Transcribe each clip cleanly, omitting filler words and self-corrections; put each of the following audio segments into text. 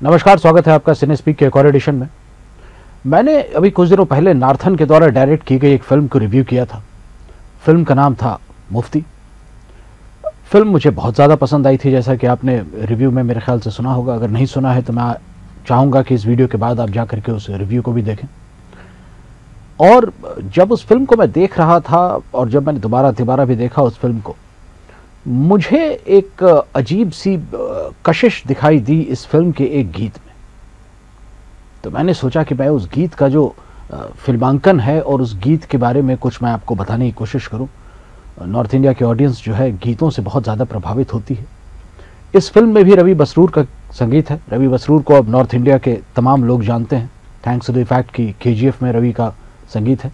नमस्कार, स्वागत है आपका सिनेस्पीक के एक और एडिशन में। मैंने अभी कुछ दिनों पहले नार्थन के द्वारा डायरेक्ट की गई एक फिल्म को रिव्यू किया था। फिल्म का नाम था मुफ्ती। फिल्म मुझे बहुत ज़्यादा पसंद आई थी, जैसा कि आपने रिव्यू में मेरे ख्याल से सुना होगा। अगर नहीं सुना है तो मैं चाहूँगा कि इस वीडियो के बाद आप जा करके उस रिव्यू को भी देखें। और जब उस फिल्म को मैं देख रहा था और जब मैंने दोबारा भी देखा उस फिल्म को, मुझे एक अजीब सी कशिश दिखाई दी इस फिल्म के एक गीत में। तो मैंने सोचा कि मैं उस गीत का जो फिल्मांकन है और उस गीत के बारे में कुछ मैं आपको बताने की कोशिश करूं। नॉर्थ इंडिया की ऑडियंस जो है गीतों से बहुत ज़्यादा प्रभावित होती है। इस फिल्म में भी रवि बसरूर का संगीत है। रवि बसरूर को अब नॉर्थ इंडिया के तमाम लोग जानते हैं, थैंक्स टू द फैक्ट कि KGF में रवि का संगीत है।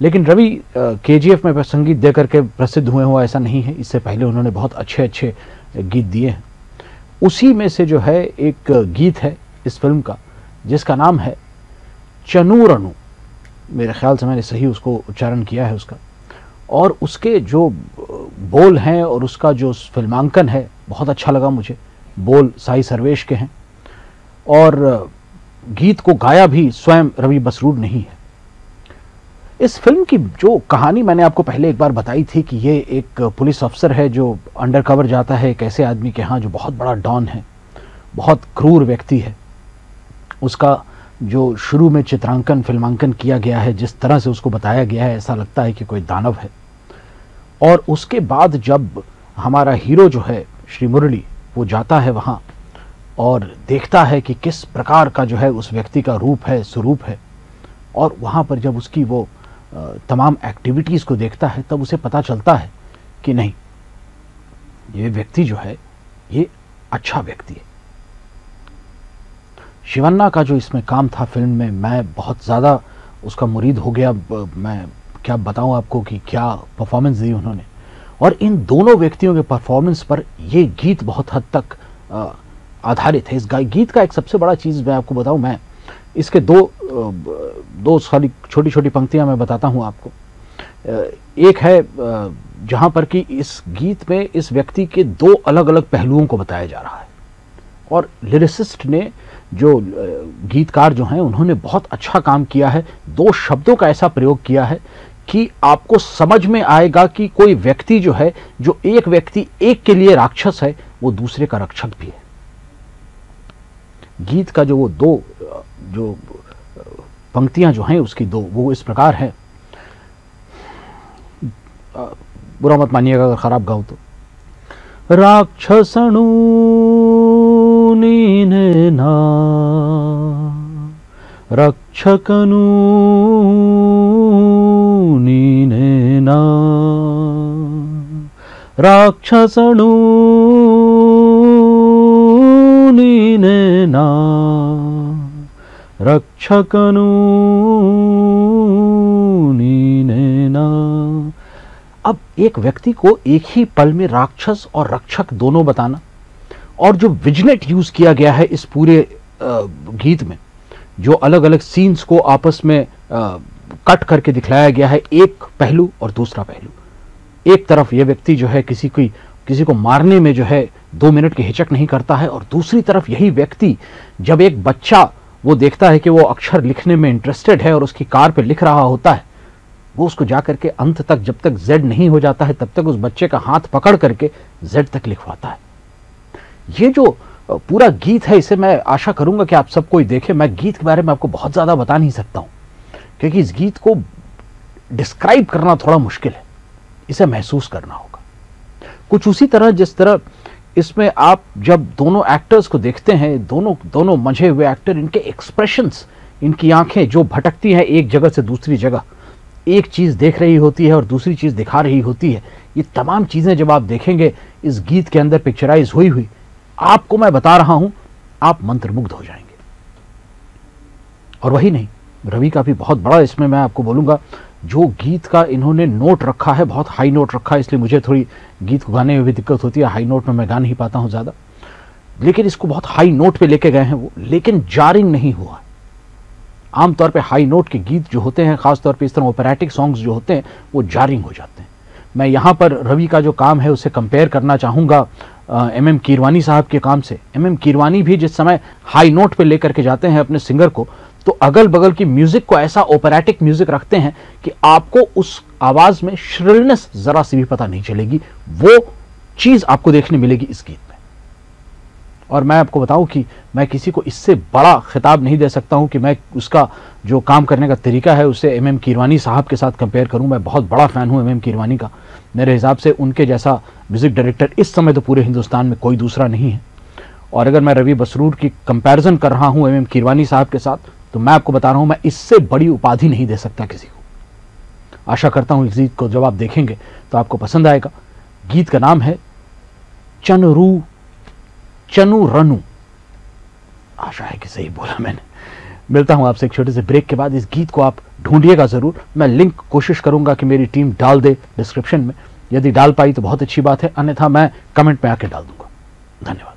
लेकिन रवि KGF में संगीत दे करके प्रसिद्ध हुए हो ऐसा नहीं है। इससे पहले उन्होंने बहुत अच्छे गीत दिए हैं। उसी में से जो है एक गीत है इस फिल्म का जिसका नाम है चनूर अनु। मेरे ख्याल से मैंने सही उसको उच्चारण किया है उसका। और उसके जो बोल हैं और उसका जो फिल्मांकन है बहुत अच्छा लगा मुझे। बोल साई सर्वेश के हैं और गीत को गाया भी स्वयं रवि बसरूर ने ही है। इस फिल्म की जो कहानी मैंने आपको पहले एक बार बताई थी कि ये एक पुलिस अफसर है जो अंडरकवर जाता है एक ऐसे आदमी के यहाँ जो बहुत बड़ा डॉन है, बहुत क्रूर व्यक्ति है। उसका जो शुरू में चित्रांकन फिल्मांकन किया गया है, जिस तरह से उसको बताया गया है, ऐसा लगता है कि कोई दानव है। और उसके बाद जब हमारा हीरो जो है श्री मुरली वो जाता है वहाँ और देखता है कि किस प्रकार का जो है उस व्यक्ति का रूप है, स्वरूप है, और वहाँ पर जब उसकी वो तमाम एक्टिविटीज़ को देखता है तब उसे पता चलता है कि नहीं, ये व्यक्ति जो है ये अच्छा व्यक्ति है। शिवन्ना का जो इसमें काम था फिल्म में, मैं बहुत ज़्यादा उसका मुरीद हो गया। मैं क्या बताऊं आपको कि क्या परफॉर्मेंस दी उन्होंने। और इन दोनों व्यक्तियों के परफॉर्मेंस पर ये गीत बहुत हद तक आधारित है। इस गीत का एक सबसे बड़ा चीज़ मैं आपको बताऊं, मैं इसके दो सारी छोटी छोटी पंक्तियां मैं बताता हूं आपको। एक है जहां पर कि इस गीत में इस व्यक्ति के दो अलग अलग पहलुओं को बताया जा रहा है और लिरिसिस्ट ने, जो गीतकार जो हैं, उन्होंने बहुत अच्छा काम किया है। दो शब्दों का ऐसा प्रयोग किया है कि आपको समझ में आएगा कि कोई व्यक्ति जो है, जो एक व्यक्ति एक के लिए राक्षस है, वो दूसरे का रक्षक भी है। गीत का जो वो दो जो पंक्तियां जो हैं उसकी दो, वो इस प्रकार है। बुरा मत मानिएगा अगर खराब गाऊं तो। राक्षसणु नीने ना रक्षकनु नीने ना राक्षसणु नीने ना रक्षकनु नीने ना। अब एक व्यक्ति को एक ही पल में राक्षस और रक्षक दोनों बताना, और जो विजिलेट यूज किया गया है इस पूरे गीत में, जो अलग अलग सीन्स को आपस में कट करके दिखलाया गया है, एक पहलू और दूसरा पहलू। एक तरफ यह व्यक्ति जो है किसी को मारने में जो है 2 मिनट की हिचक नहीं करता है, और दूसरी तरफ यही व्यक्ति जब एक बच्चा वो देखता है कि वो अक्षर लिखने में इंटरेस्टेड है और उसकी कार पे लिख रहा होता है, वो उसको जाकर के अंत तक, जब तक Z नहीं हो जाता है तब तक उस बच्चे का हाथ पकड़ करके Z तक लिखवाता है। ये जो पूरा गीत है, इसे मैं आशा करूंगा कि आप सब कोई देखें। मैं गीत के बारे में आपको बहुत ज्यादा बता नहीं सकता हूं क्योंकि इस गीत को डिस्क्राइब करना थोड़ा मुश्किल है, इसे महसूस करना होगा। कुछ उसी तरह जिस तरह इसमें आप जब दोनों एक्टर्स को देखते हैं, दोनों मंझे हुए एक्टर, इनके एक्सप्रेशंस, इनकी आंखें जो भटकती हैं एक जगह से दूसरी जगह, एक चीज देख रही होती है और दूसरी चीज दिखा रही होती है, ये तमाम चीजें जब आप देखेंगे इस गीत के अंदर पिक्चराइज हुई आपको मैं बता रहा हूं, आप मंत्रमुग्ध हो जाएंगे। और वही नहीं, रवि का भी बहुत बड़ा इसमें मैं आपको बोलूंगा, जो गीत का इन्होंने नोट रखा है, बहुत हाई नोट रखा है, इसलिए मुझे थोड़ी गीत को गाने में भी दिक्कत होती है। हाई नोट में मैं गा नहीं पाता हूं ज्यादा, लेकिन इसको बहुत हाई नोट पे लेके गए हैं वो, लेकिन जारिंग नहीं हुआ। आमतौर पे हाई नोट के गीत जो होते हैं, खासतौर पे इस तरह ऑपरेटिक सॉन्ग्स जो होते हैं, वो जारिंग हो जाते हैं। मैं यहाँ पर रवि का जो काम है उसे कंपेयर करना चाहूँगा MM कीरवानी साहब के काम से। MM कीरवानी भी जिस समय हाई नोट पे लेकर के जाते हैं अपने सिंगर को, तो अगल बगल की म्यूजिक को ऐसा ओपेरेटिक म्यूजिक रखते हैं कि आपको उस आवाज में श्रिलनेस जरा सी भी पता नहीं चलेगी। वो चीज आपको देखने मिलेगी इस गीत में। और मैं आपको बताऊं कि मैं किसी को इससे बड़ा खिताब नहीं दे सकता हूं कि मैं उसका जो काम करने का तरीका है उसे MM कीरवानी साहब के साथ कंपेयर करूं। मैं बहुत बड़ा फैन हूं MM कीरवानी का। मेरे हिसाब से उनके जैसा म्यूजिक डायरेक्टर इस समय तो पूरे हिंदुस्तान में कोई दूसरा नहीं है। और अगर मैं रवि बसरूर की कंपैरिजन कर रहा हूं MM कीरवानी साहब के साथ, तो मैं आपको बता रहा हूं मैं इससे बड़ी उपाधि नहीं दे सकता किसी को। आशा करता हूं इस गीत को जब आप देखेंगे तो आपको पसंद आएगा। गीत का नाम है चनु रनु। आशा है कि सही बोला मैंने। मिलता हूं आपसे एक छोटे से ब्रेक के बाद। इस गीत को आप ढूंढिएगा जरूर। मैं लिंक कोशिश करूंगा कि मेरी टीम डाल दे डिस्क्रिप्शन में। यदि डाल पाई तो बहुत अच्छी बात है, अन्यथा मैं कमेंट में आके डाल दूंगा। धन्यवाद।